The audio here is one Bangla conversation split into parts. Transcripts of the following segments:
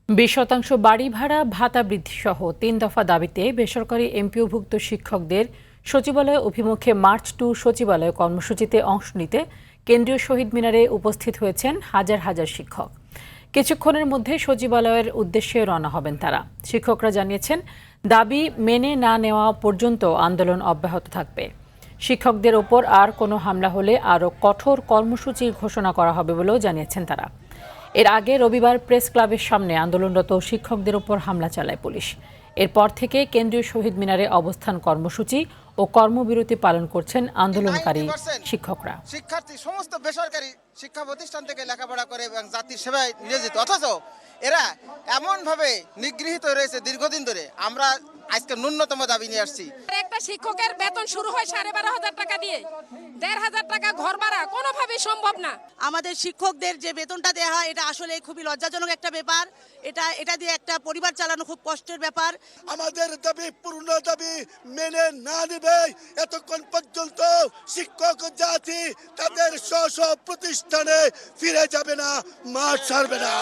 20% বাড়ি ভাড়া ভাতা বৃদ্ধিসহ 3 দফা দাবিতে বেসরকারি এমপিওভুক্ত শিক্ষকদের সচিবালয় অভিমুখে মার্চ টু সচিবালয় কর্মসূচিতে অংশ নিতে কেন্দ্রীয় শহীদ মিনারে উপস্থিত হয়েছেন হাজার হাজার শিক্ষক। কিছুক্ষণের মধ্যে সচিবালয়ের উদ্দেশ্যে রওনা হবেন তারা। শিক্ষকরা জানিয়েছেন, দাবি মেনে না নেওয়া পর্যন্ত আন্দোলন অব্যাহত থাকবে। শিক্ষকদের ওপর আর কোনো হামলা হলে আরও কঠোর কর্মসূচির ঘোষণা করা হবে বলেও জানিয়েছেন তারা। এর আগে রবিবার প্রেস ক্লাবের সামনে আন্দোলনরত শিক্ষকদের উপর হামলা চালায় পুলিশ। এরপর থেকে কেন্দ্রীয় শহীদ মিনারে অবস্থান কর্মসূচি ও কর্মবিরতি পালন করছেন আন্দোলনকারী শিক্ষকরা। শিক্ষার্থী সমস্ত বেসরকারি শিক্ষা প্রতিষ্ঠান থেকে লেখাপড়া করে এবং জাতির সেবায় নিয়োজিত, অথচ এরা এমনভাবে নিগৃহীত রয়েছে দীর্ঘদিন ধরে। আমরা আজকে ন্যূনতম দাবি নিয়ে আসছি। একটা শিক্ষকের বেতন শুরু হয় 12,500 টাকা দিয়ে, 1,500 টাকা ঘর ভাড়া কোনোভাবেই সম্ভব না। আমাদের শিক্ষকদের যে বেতনটা দেওয়া হয় এটা আসলে খুবই লজ্জাজনক একটা ব্যাপার। এটা দিয়ে একটা পরিবার চালানো খুব কষ্টের ব্যাপার। আমাদের দাবি পূর্ণ দাবি মেনে না নেবে এতক্ষণ পর্যন্ত শিক্ষক জাতি তাদের স্ব প্রতিষ্ঠানে ফিরে যাবে না, মাঠ ছাড়বে না।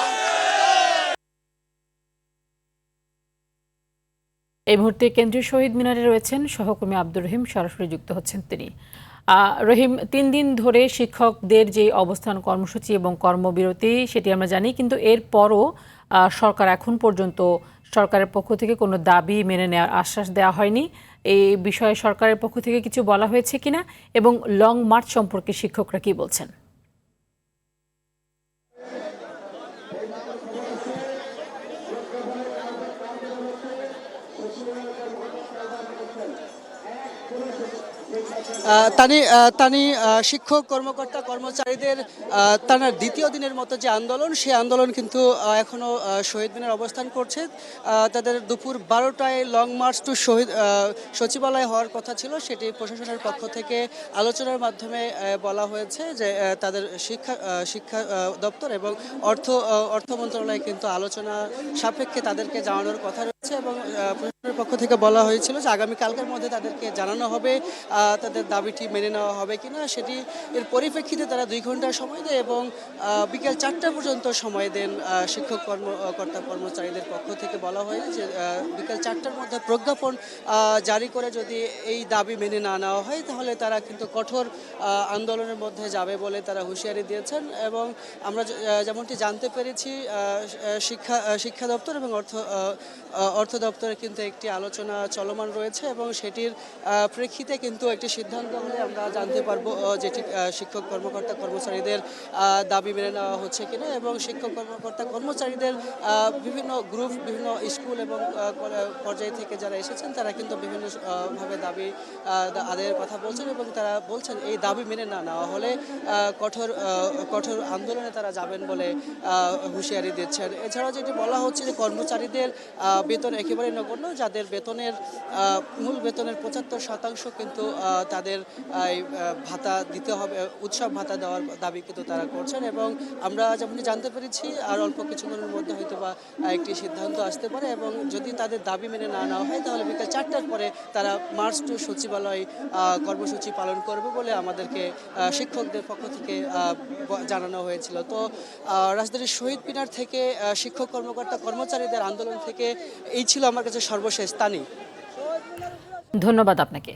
এই মুহূর্তে কেন্দ্রীয় শহীদ মিনারে রয়েছেন সহকর্মী আব্দুর রহিম, সরাসরি যুক্ত হচ্ছেন তিনি। রহিম, 3 দিন ধরে শিক্ষকদের যে অবস্থান কর্মসূচি এবং কর্মবিরতি সেটি আমরা জানি, কিন্তু এরপরও সরকার এখন পর্যন্ত সরকারের পক্ষ থেকে কোনো দাবি মেনে নেওয়ার আশ্বাস দেওয়া হয়নি। এই বিষয়ে সরকারের পক্ষ থেকে কিছু বলা হয়েছে কিনা এবং লং মার্চ সম্পর্কে শিক্ষকরা কি বলছেন? তানি শিক্ষক কর্মকর্তা কর্মচারীদের টানা দ্বিতীয় দিনের মতো যে আন্দোলন, সেই আন্দোলন কিন্তু এখনও শহীদ মিনার অবস্থান করছে। তাদের দুপুর 12টায় লং মার্চ টু সচিবালয় হওয়ার কথা ছিল, সেটি প্রশাসনের পক্ষ থেকে আলোচনার মাধ্যমে বলা হয়েছে যে তাদের শিক্ষা দপ্তর এবং অর্থ মন্ত্রণালয় কিন্তু আলোচনা সাপেক্ষে তাদেরকে জানানোর কথা রয়েছে এবং প্রশাসনের পক্ষ থেকে বলা হয়েছিল যে আগামীকালকের মধ্যে তাদেরকে জানানো হবে তাদের দাবিটি মেনে নেওয়া হবে কিনা। সেটি এর পরিপ্রেক্ষিতে তারা 2 ঘন্টা সময় দেয় এবং বিকেল 4টা পর্যন্ত সময় দেন। শিক্ষক কর্মকর্তা কর্মচারীদের পক্ষ থেকে বলা হয় যে বিকেল 4টার মধ্যে প্রজ্ঞাপন জারি করে যদি এই দাবি মেনে না নেওয়া হয় তাহলে তারা কিন্তু কঠোর আন্দোলনের মধ্যে যাবে বলে তারা হুঁশিয়ারি দিয়েছেন। এবং আমরা যেমনটি জানতে পেরেছি, শিক্ষা দপ্তর এবং অর্থ দপ্তরে কিন্তু একটি আলোচনা চলমান রয়েছে এবং সেটির প্রেক্ষিতে কিন্তু একটি সিদ্ধান্ত হলে আমরা জানতে পারবো যেটি শিক্ষক কর্মকর্তা কর্মচারীদের দাবি মেনে নেওয়া হচ্ছে কিনা। এবং শিক্ষক কর্মকর্তা কর্মচারীদের বিভিন্ন গ্রুপ, বিভিন্ন স্কুল এবং পর্যায় থেকে যারা এসেছেন তারা কিন্তু বিভিন্নভাবে দাবি আদায়ের কথা বলছেন এবং তারা বলছেন এই দাবি মেনে না নেওয়া হলে কঠোর আন্দোলনে তারা যাবেন বলে হুঁশিয়ারি দিচ্ছেন। এছাড়াও যেটি বলা হচ্ছে যে কর্মচারীদের বেতন একেবারে নগণ্য, যাদের মূল বেতনের 75% কিন্তু তাদের ভাতা দিতে হবে, উৎসব ভাতা দেওয়ার দাবি কিন্তু তারা করছেন। এবং আমরা যেমন জানতে পেরেছি আর অল্প কিছুক্ষণের মধ্যে হয়তো বা একটি সিদ্ধান্ত আসতে পারে এবং যদি তাদের দাবি মেনে না নেওয়া হয় তাহলে বিকেল 4টার পরে তারা মার্চ টু সচিবালয় কর্মসূচি পালন করবে বলে আমাদেরকে শিক্ষকদের পক্ষ থেকে জানানো হয়েছিল। তো রাজধানীর শহীদ মিনার থেকে শিক্ষক কর্মকর্তা কর্মচারীদের আন্দোলন থেকে এই ছিল আমার কাছে সর্বশেষ। তানি, ধন্যবাদ আপনাকে।